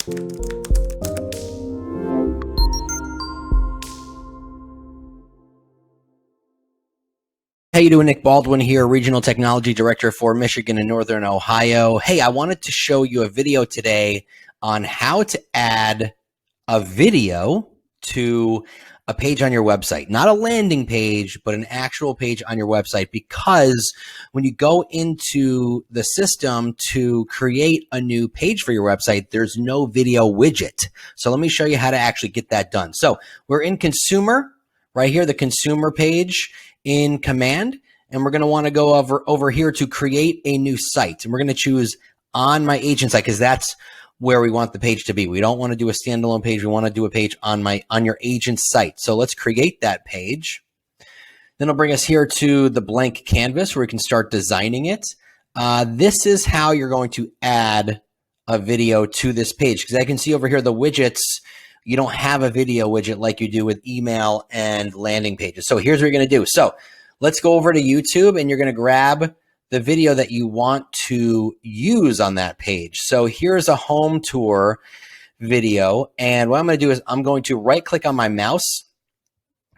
How you doing? Nick Baldwin here, Regional Technology Director for Michigan and Northern Ohio. Hey, I wanted to show you a video today on how to add a video to a page on your website. Not a landing page, but an actual page on your website, because when you go into the system to create a new page for your website, there's no video widget. So let me show you how to actually get that done. So we're in Consumer, right here, the Consumer page in Command, and we're going to want to go over here to create a new site, and we're going to choose on my agent site, because that's where we want the page to be. We don't want to do a standalone page. We want to do a page on your agent site. So let's create that page. Then it'll bring us here to the blank canvas where we can start designing it. This is how you're going to add a video to this page, because I can see over here the widgets. You don't have a video widget like you do with email and landing pages. So here's what you're going to do. So let's go over to YouTube, and you're going to grab the video that you want to use on that page. So here's a home tour video. And what I'm going to do is I'm going to right click on my mouse.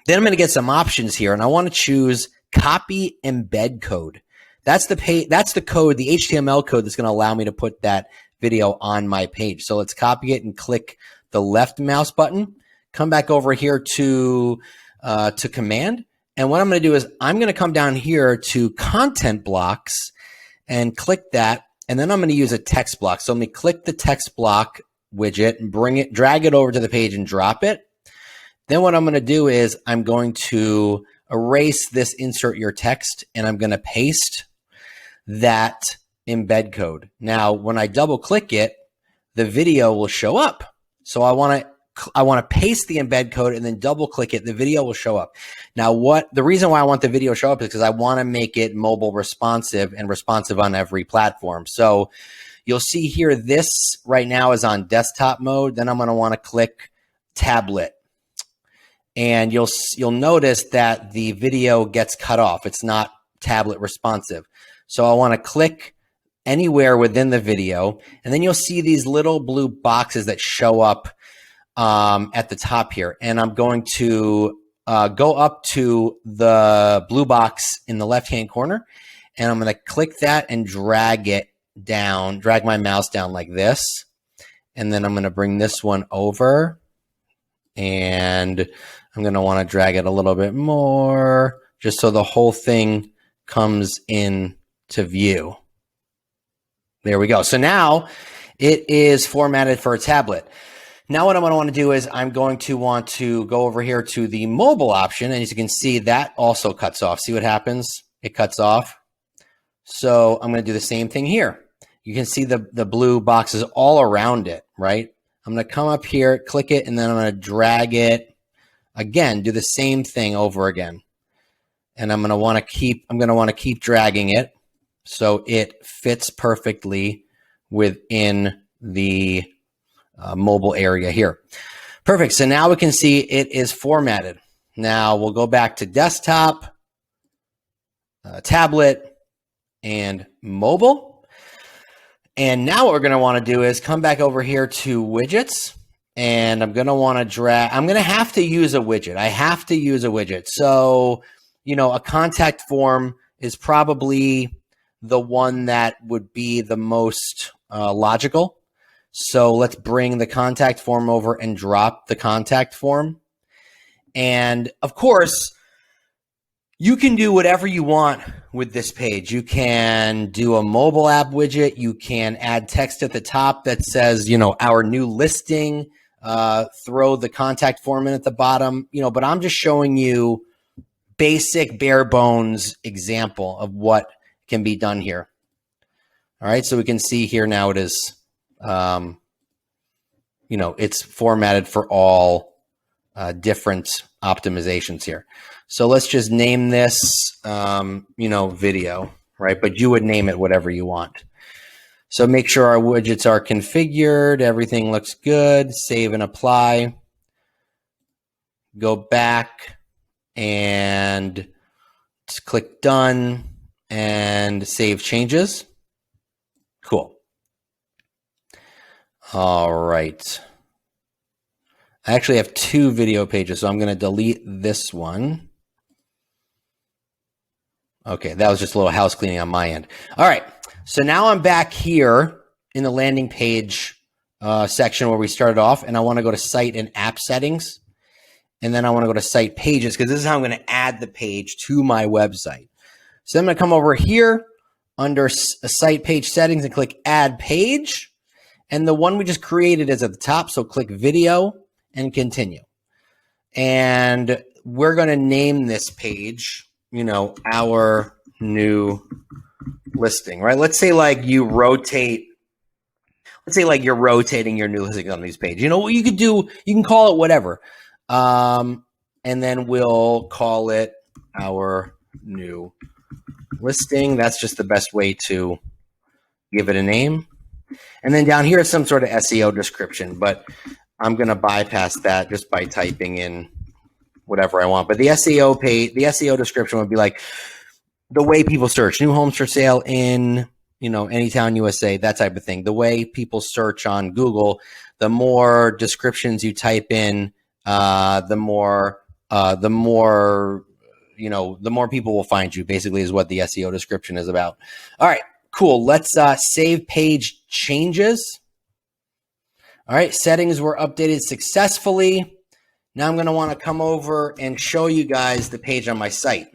Then I'm going to get some options here, and I want to choose copy embed code. That's the code, the HTML code that's going to allow me to put that video on my page. So let's copy it and click the left mouse button, come back over here to Command. And what I'm going to do is I'm going to come down here to content blocks and click that. And then I'm going to use a text block. So let me click the text block widget and drag it over to the page and drop it. Then what I'm going to do is I'm going to erase this insert your text, and I'm going to paste that embed code. Now, when I double click it, the video will show up. So I want to paste the embed code and then double click it. The video will show up. Now, the reason why I want the video to show up is because I want to make it mobile responsive and responsive on every platform. So you'll see here, this right now is on desktop mode. Then I'm going to want to click tablet, and you'll notice that the video gets cut off. It's not tablet responsive. So I want to click anywhere within the video, and then you'll see these little blue boxes that show up at the top here. And I'm going to go up to the blue box in the left-hand corner, and I'm going to click that and drag it down, drag my mouse down like this. And then I'm going to bring this one over, and I'm going to want to drag it a little bit more just so the whole thing comes in to view. There we go. So now it is formatted for a tablet. Now what I'm going to want to do is I'm going to want to go over here to the mobile option. And as you can see, that also cuts off. See what happens? It cuts off. So I'm going to do the same thing here. You can see the blue boxes all around it, right? I'm going to come up here, click it, and then I'm going to drag it again, do the same thing over again. And I'm going to want to keep dragging it so it fits perfectly within the mobile area here. Perfect. So now we can see it is formatted. Now we'll go back to desktop, tablet, and mobile. And now what we're going to want to do is come back over here to widgets, and I'm going to want to drag, I'm going to have to use a widget. I have to use a widget. So, a contact form is probably the one that would be the most logical. So let's bring the contact form over and drop the contact form. And of course, you can do whatever you want with this page. You can do a mobile app widget. You can add text at the top that says, our new listing, throw the contact form in at the bottom, but I'm just showing you basic bare bones example of what can be done here. All right. So we can see here now it is, it's formatted for all different optimizations here. So let's just name this, video, right? But you would name it whatever you want. So make sure our widgets are configured. Everything looks good. Save and apply. Go back and just click done and save changes. Cool. All right. I actually have 2 video pages, so I'm going to delete this one. Okay, that was just a little house cleaning on my end. All right, so now I'm back here in the landing page section where we started off, and I want to go to Site and App Settings, and then I want to go to Site Pages, because this is how I'm going to add the page to my website. So I'm going to come over here under Site Page Settings and click Add Page, and the one we just created is at the top, so click Video and Continue. And we're going to name this page, you know, our new listing, right? Let's say like you rotate, let's say like you're rotating your new listing on these pages. You know what you could do? You can call it whatever. And then we'll call it our new listing. That's just the best way to give it a name. And then down here is some sort of SEO description, but I'm going to bypass that just by typing in whatever I want. But the SEO page, the SEO description would be like the way people search new homes for sale in, you know, Anytown, USA, that type of thing. The way people search on Google, the more descriptions you type in, the more, you know, the more people will find you, basically, is what the SEO description is about. All right, cool. Let's save page changes. All right, settings were updated successfully. Now I'm going to want to come over and show you guys the page on my site.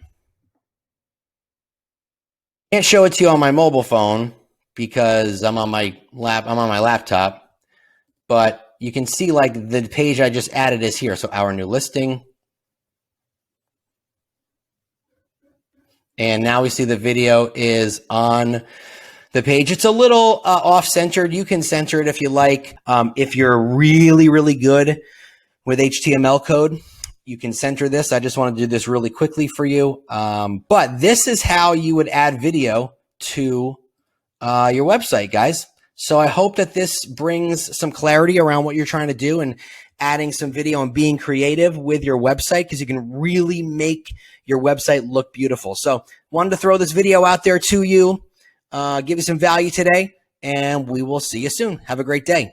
Can't show it to you on my mobile phone because I'm on my laptop, but you can see like the page I just added is here. So our new listing. And now we see the video is on the page. It's a little off-centered. You can center it if you like. If you're really, really good with HTML code, you can center this. I just want to do this really quickly for you. But this is how you would add video to your website, guys. So I hope that this brings some clarity around what you're trying to do and adding some video and being creative with your website, because you can really make your website look beautiful. So wanted to throw this video out there to you, give you some value today, and we will see you soon. Have a great day.